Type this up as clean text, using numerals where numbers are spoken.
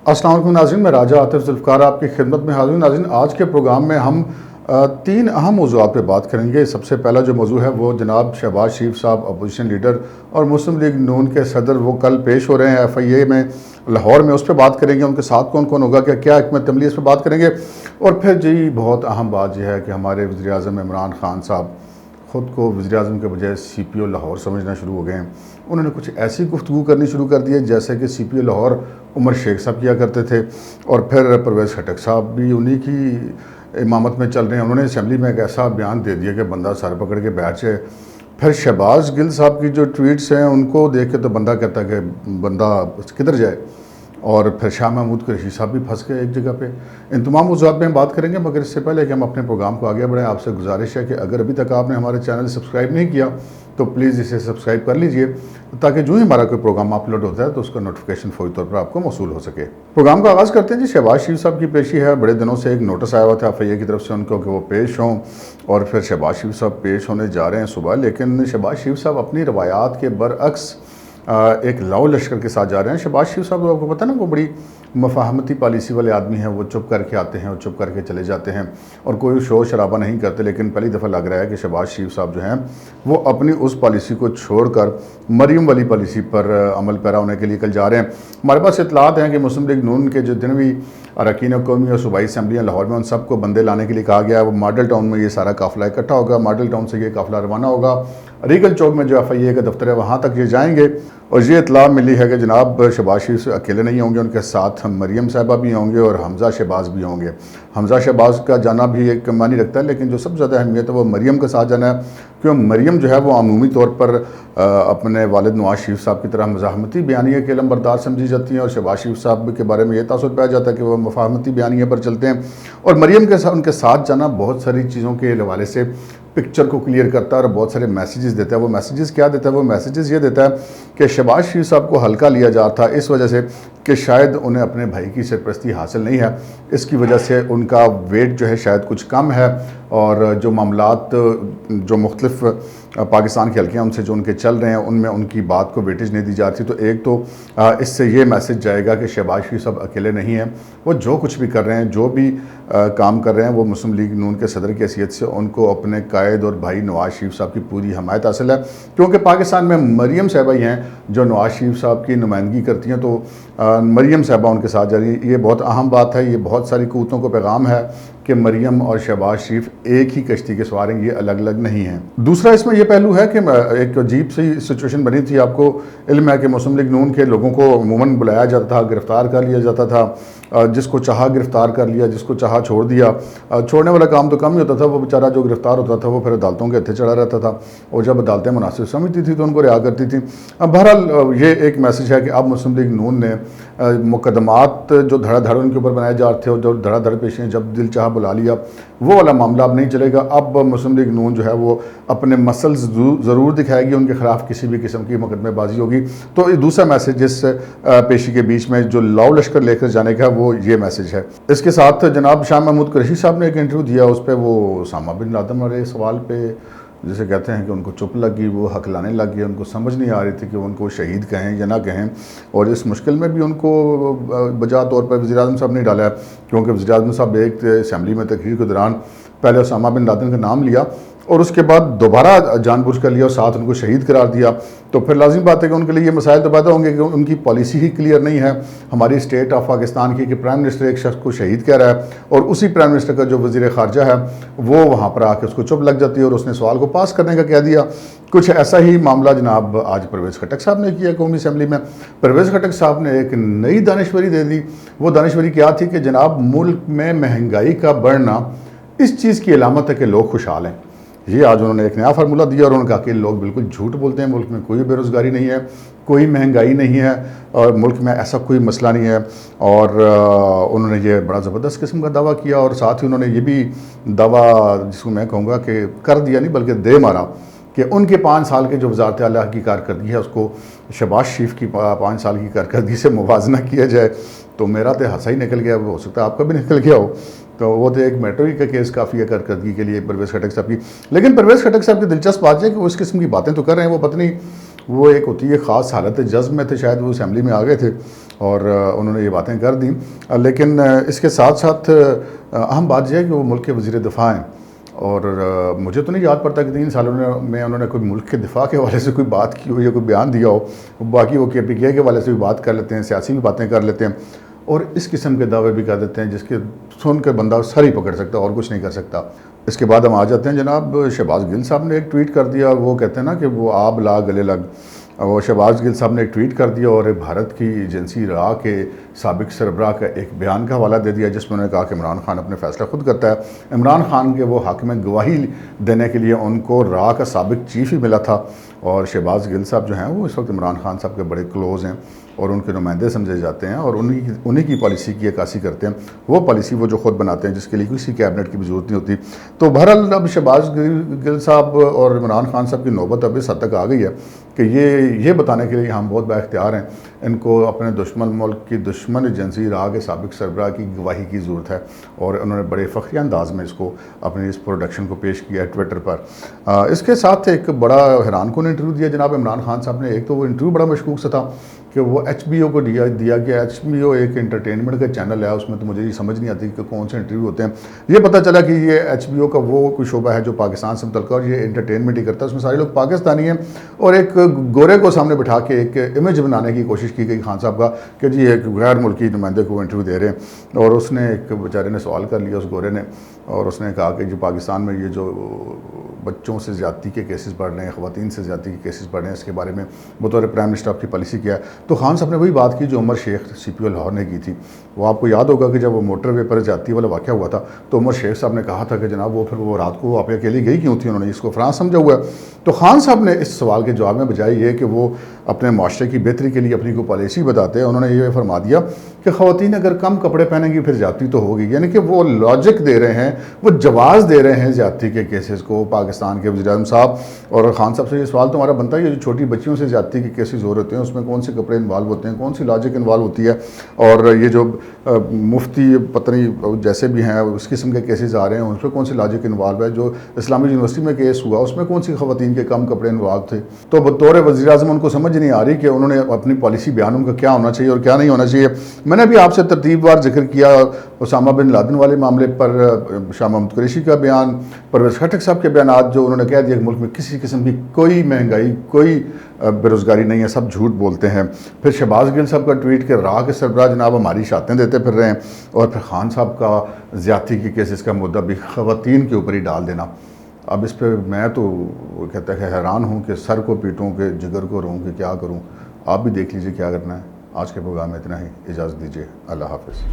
अस्सलाम वालेकुम नाज़रीन, मैं राजा आतिफ ज़ुल्फ़िकार आपकी खिदमत में हाज़िर हूँ। नाज़रीन, आज के प्रोग्राम में हम 3 अहम मौज़ूआत पे बात करेंगे। सबसे पहला जो मौज़ू है वो जनाब शहबाज शरीफ साहब अपोजिशन लीडर और मुस्लिम लीग नून के सदर वो कल पेश हो रहे हैं FIA में लाहौर में, उस पर बात करेंगे। उनके साथ कौन कौन होगा, क्या क्या हिकमत अमली, इस पर बात करेंगे। और फिर जी बहुत अहम बात यह है कि हमारे वज़ीर-ए-आज़म इमरान खान साहब ख़ुद को वज़ीर-ए-आज़म के बजाय CPO लाहौर समझना शुरू हो गए हैं। उन्होंने कुछ ऐसी गुफ्तगू करनी शुरू कर दी है जैसे कि CPO लाहौर उमर शेख साहब किया करते थे, और फिर परवेज़ खटक साहब भी उन्हीं की इमामत में चल रहे हैं। उन्होंने असम्बली में एक ऐसा बयान दे दिया कि बंदा सर पकड़ के बैठ जाए। फिर शहबाज गिल साहब की जो ट्वीट्स हैं उनको देख के तो बंदा कहता है कि बंदा किधर जाए। और फिर शाह महमूद कुरैशी साहब भी फंस गए एक जगह पे। इन तमाम मौज़ूआत में हम बात करेंगे, मगर इससे पहले कि हम अपने प्रोग्राम को आगे बढ़ाएं, आपसे गुजारिश है कि अगर अभी तक आपने हमारे चैनल सब्सक्राइब नहीं किया तो प्लीज़ इसे सब्सक्राइब कर लीजिए, ताकि जो ही हमारा कोई प्रोग्राम अपलोड होता है तो उसका नोटिफिकेशन फौरी तौर पर आपको मौसूल हो सके। प्रोग्राम का आगाज़ करते हैं जी। शहबाज शरीफ साहब की पेशी है। बड़े दिनों से एक नोटिस आया हुआ था FIA की तरफ से उनको कि वो पेश हों, और फिर शहबाज शरीफ साहब पेश होने जा रहे हैं सुबह। लेकिन शहबाज शरीफ साहब अपनी रवायात के बरअक्स एक लाओ लश्कर के साथ जा रहे हैं। शहबाज शरीफ साहब आपको पता है ना, वो बड़ी मफाहमती पॉलिसी वाले आदमी हैं। वो चुप करके आते हैं और चुप करके चले जाते हैं और कोई शोर शराबा नहीं करते। लेकिन पहली दफ़ा लग रहा है कि शहबाज शरीफ साहब जो हैं वो अपनी उस पॉलिसी को छोड़कर मरीम वाली पॉलिसी पर अमल पैरा होने के लिए कल जा रहे हैं। हमारे पास इतलात हैं कि मुस्लिम लीग नून के जो जितने भी अरकान कौमी और सूबाई असम्बलियाँ लाहौर में, उन सबको बंदे लाने के लिए कहा गया है। वो मॉडल टाउन में ये सारा काफ़िला इकट्ठा होगा। मॉडल टाउन से ये काफ़िला रवाना होगा। रीगल चौक में जो FIA का दफ्तर है वहाँ तक ये जाएंगे। और ये इतला मिली है कि जनाब शहबाज शरीफ से अकेले नहीं होंगे, उनके साथ मरियम साहिबा भी होंगे और हमज़ा शहबाज भी होंगे। हमज़ा शहबाज का जाना भी एक मानी रखता है, लेकिन जो सबसे ज़्यादा अहमियत है वो मरियम के साथ जाना है, क्योंकि मरियम जो है वो अमूमी तौर पर अपने वालिद नवाज शरीफ साहब की तरह मज़ाहमती बयानिया के लंबरदार समझी जाती हैं। और शहबाज शरीफ साहब के बारे में ये तासुर पाया जाता है कि वो मफाहमती बयानिया पर चलते हैं। और मरियम के साथ उनके साथ जाना बहुत सारी चीज़ों के हवाले से पिक्चर को क्लियर करता है और बहुत सारे मैसेजेस देता है। वो मैसेजेस क्या देता है? वो मैसेजेस ये देता है कि शहबाज शरीफ साहब को हल्का लिया जा रहा था इस वजह से कि शायद उन्हें अपने भाई की सरपरस्ती हासिल नहीं है, इसकी वजह से उनका वेट जो है शायद कुछ कम है। और जो मामलात जो मुख्तलिफ पाकिस्तान के हल्के हैं उनसे जो उनके चल रहे हैं उनमें उनकी बात को वेटेज नहीं दी जा रही। तो एक तो इससे ये मैसेज जाएगा कि शहबाज शरीफ साहब अकेले नहीं हैं। वो जो कुछ भी कर रहे हैं, जो भी काम कर रहे हैं, वो मुस्लिम लीग नून के सदर की हैसियत से उनको अपने कायद और भाई नवाज शरीफ साहब की पूरी हमायत हासिल है। क्योंकि पाकिस्तान में मरियम साहिबा ही हैं जो नवाज शरीफ साहब की नुमाइंदगी करती हैं, तो मरियम साहिबा उनके साथ जा रही है। ये बहुत अहम बात है। ये बहुत सारी क़ुव्वतों को पैगाम है कि मरियम और शहबाज शरीफ एक ही कश्ती के सवार हैं, ये अलग अलग नहीं हैं। दूसरा इसमें यह पहलू है कि एक अजीब सी सिचुएशन बनी थी। आपको इल्म है कि मुस्लिम लीग नून के लोगों को अमूमन बुलाया जाता था, गिरफ़्तार कर लिया जाता था। जिसको चाहा गिरफ़्तार कर लिया, जिसको चाहा छोड़ दिया। छोड़ने वाला काम तो कम ही होता था। वो बेचारा जो गिरफ़्तार होता था वो फिर अदालतों के हत्थे चढ़ा रहता था, और जब अदालतें मुनासिब समझती थी तो उनको रिहा करती थी। बहरहाल ये एक मैसेज है कि अब मुस्लिम लीग नून ने मुकदमात जो धड़ाधड़ उनके ऊपर बनाए जा रहे थे और जो धड़ाधड़ पेशियाँ जब दिल चाहा बुला लिया, वो वाला मामला अब नहीं चलेगा। अब मुस्लिम लीग नून जो है वो अपने मसल्स ज़रूर दिखाएगी, उनके खिलाफ किसी भी किस्म की मुकदमेबाजी होगी। तो ये दूसरा मैसेज इस पेशी के बीच में जो लाओ लश्कर लेकर जाने का वो ये मैसेज है। इसके साथ जनाब शाह महमूद कुरैशी साहब ने एक इंटरव्यू दिया, उस पर वो उसामा बिन लादेन वाले सवाल पे जैसे कहते हैं कि उनको चुप लगी, वो हकलाने लगी, उनको समझ नहीं आ रही थी कि उनको शहीद कहें या ना कहें। और इस मुश्किल में भी उनको बजा तौर पर वज़ीर-ए-आज़म साहब ने डाला, क्योंकि वज़ीर-ए-आज़म साहब एक असम्बली में तकरीर के दौरान पहले उसामा बिन लादेन का नाम लिया और उसके बाद दोबारा जानबूझ कर लिया और साथ उनको शहीद करार दिया। तो फिर लाजिम बात है कि उनके लिए ये मसाइल तो पैदा होंगे कि उनकी पॉलिसी ही क्लियर नहीं है हमारी स्टेट ऑफ पाकिस्तान की, कि प्राइम मिनिस्टर एक शख्स को शहीद कह रहा है और उसी प्राइम मिनिस्टर का जो वज़ीर ख़ारजा है वो वहाँ पर आके उसको चुप लग जाती है और उसने सवाल को पास करने का कह दिया। कुछ ऐसा ही मामला जनाब आज परवेज़ खटक साहब ने किया कौमी असम्बली में। परवेज़ खटक साहब ने एक नई दानिशवरी दे दी। वो दानिशवरी क्या थी कि जनाब मुल्क में महंगाई का बढ़ना इस चीज़ की अलामत है कि लोग खुशहाल हैं। ये आज उन्होंने एक नया फार्मूला दिया और उन्होंने कहा कि लोग बिल्कुल झूठ बोलते हैं, मुल्क में कोई बेरोज़गारी नहीं है, कोई महंगाई नहीं है और मुल्क में ऐसा कोई मसला नहीं है। और उन्होंने ये बड़ा ज़बरदस्त किस्म का दावा किया और साथ ही उन्होंने ये भी दावा, जिसको मैं कहूँगा कि कर दिया नहीं बल्कि दे मारा, कि उनके 5 साल के जो वज़ारत आला की कारकर्दगी है उसको शहबाज शरीफ की 5 साल की कारकर्दगी से मुवाजना किया जाए। तो मेरा तो हंसा ही निकल गया, वो हो सकता है आपका भी निकल गया हो। तो वो तो एक मेट्रो का केस काफ़ी है कारकर्दगी के लिए परवेज़ खटक साहब की। लेकिन परवेज़ खटक साहब की दिलचस्प बात है कि वो इस किस्म की बातें तो कर रहे हैं, वो पत्नी وہ ایک ہوتی ہے خاص حالت جذب میں تھے، شاید وہ اسمبلی میں آ گئے تھے اور انہوں نے یہ باتیں کر دیں، لیکن اس کے ساتھ ساتھ اہم بات یہ ہے کہ وہ ملک کے وزیر دفاع ہیں، اور مجھے تو نہیں یاد پڑتا کہ 3 سالوں میں انہوں نے کوئی ملک کے دفاع کے حوالے سے کوئی بات کی ہو یا کوئی بیان دیا ہو. باقی وہ KPK کے حوالے سے بھی بات کر لیتے ہیں، سیاسی بھی باتیں کر لیتے ہیں اور اس قسم کے دعوے بھی کر دیتے ہیں جس کے سن کے بندہ سر ہی پکڑ سکتا اور کچھ نہیں کر سکتا. اس کے بعد ہم آ جاتے ہیں جناب شہباز گل صاحب نے ایک ٹویٹ کر دیا. وہ کہتے ہیں نا کہ وہ آب لا گلے لگ. وہ شہباز گل صاحب نے ایک ٹویٹ کر دیا اور بھارت کی ایجنسی را کے سابق سربراہ کا ایک بیان کا حوالہ دے دیا جس میں انہوں نے کہا کہ عمران خان اپنے فیصلہ خود کرتا ہے. عمران خان کے وہ حق میں گواہی دینے کے لیے ان کو را کا سابق چیف ہی ملا تھا، اور شہباز گل صاحب جو ہیں وہ اس وقت عمران خان صاحب کے بڑے کلوز ہیں اور ان کے نمائندے سمجھے جاتے ہیں اور انہی کی پالیسی کی عکاسی کرتے ہیں. وہ پالیسی وہ جو خود بناتے ہیں جس کے لیے کسی کیبنٹ کی بھی ضرورت نہیں ہوتی. تو بہرحال اب شہباز گل صاحب اور عمران خان صاحب کی نوبت اب اس حد تک آ گئی ہے کہ یہ بتانے کے لیے ہم بہت با اختیار ہیں ان کو اپنے دشمن ملک کی دشمن ایجنسی را کے سابق سربراہ کی گواہی کی ضرورت ہے، اور انہوں نے بڑے فخریہ انداز میں اس کو اپنی اس پروڈکشن کو پیش کیا ہے ٹویٹر پر. اس کے ساتھ ایک بڑا حیران کن انٹرویو دیا جناب عمران خان صاحب نے. ایک تو وہ انٹرویو بڑا مشکوک سا تھا کہ وہ HBO کو دیا کہ HBO ایک انٹرٹینمنٹ کا چینل ہے، اس میں تو مجھے یہ سمجھ نہیں آتی کہ کون سے انٹرویو ہوتے ہیں. یہ پتہ چلا کہ یہ HBO کا وہ کوئی شعبہ ہے جو پاکستان سے متعلق ہے اور یہ انٹرٹینمنٹ ہی کرتا ہے. اس میں سارے لوگ پاکستانی ہیں اور ایک گورے کو سامنے بٹھا کے ایک امیج بنانے کی کوشش کی گئی خان صاحب کا کہ جی ایک غیر ملکی نمائندے کو انٹرویو دے رہے ہیں. اور اس نے ایک بیچارے نے سوال کر لیا اس گورے نے، اور اس نے کہا کہ جو پاکستان میں یہ جو بچوں سے زیادتی کے کیسز بڑھ رہے ہیں، خواتین سے زیادتی کے کیسز بڑھ رہے ہیں، اس کے بارے میں بطور پرائم منسٹر آپ کی پالیسی کیا ہے. تو خان صاحب نے وہی بات کی جو عمر شیخ CPO لاہور نے کی تھی. وہ آپ کو یاد ہوگا کہ جب وہ موٹر وے پر زیادتی والا واقعہ ہوا تھا تو عمر شیخ صاحب نے کہا تھا کہ جناب وہ رات کو آپ اکیلی گئی کیوں تھی، انہوں نے اس کو فرانس سمجھا ہوا ہے. تو خان صاحب نے اس سوال کے جواب میں بجائے یہ کہ وہ اپنے معاشرے کی بہتری کے لیے اپنی کو پالیسی بتاتے ہیں، انہوں نے یہ فرما دیا کہ خواتین اگر کم کپڑے پہنیں گی پھر زیادتی تو ہوگی. یعنی کہ وہ لاجک دے رہے ہیں، وہ جواز دے رہے ہیں زیادتی کے کیسز کو پاکستان کے وزیر اعظم صاحب. اور خان صاحب سے یہ سوال تمہارا بنتا ہے یہ جو چھوٹی بچیوں سے زیادتی کے کیسز ہو رہے ہیں اس میں کون سے کپڑے انوالو ہوتے ہیں، کون سی لاجک انوالو ہوتی ہے. اور یہ جو مفتی پتنی جیسے بھی ہیں اس قسم کے کیسز آ رہے ہیں اس میں کون سی لاجک انوالو ہے. جو اسلامی یونیورسٹی میں کیس ہوا اس میں کون سی خواتین کے کم کپڑے انوالو تھے. تو بطور وزیر اعظم ان کو سمجھ نہیں آ رہی کہ انہوں نے اپنی پالیسی بیان ان کا کیا ہونا چاہیے اور کیا نہیں ہونا چاہیے. میں نے بھی آپ سے ترتیب وار ذکر کیا اسامہ بن لادن والے معاملے پر، شاہ محمود قریشی کا بیان، پرویز خٹک صاحب کے بیانات جو انہوں نے کہہ دیا کہ ملک میں کسی قسم کی کوئی مہنگائی کوئی بیروزگاری نہیں ہے، سب جھوٹ بولتے ہیں. پھر شہباز گل صاحب کا ٹویٹ کہ راہ کے سربراہ جناب ہماری شاتیں دیتے پھر رہے ہیں، اور پھر خان صاحب کا زیادتی کے کیسز کا مدعا بھی خواتین کے اوپر ہی ڈال دینا. اب اس پہ میں تو کہتا ہے کہ حیران ہوں کہ سر کو پیٹوں کہ جگر کو روں کہ کیا کروں. آپ بھی دیکھ لیجئے کیا کرنا ہے. آج کے پروگرام میں اتنا ہی، اجازت دیجیے، اللہ حافظ.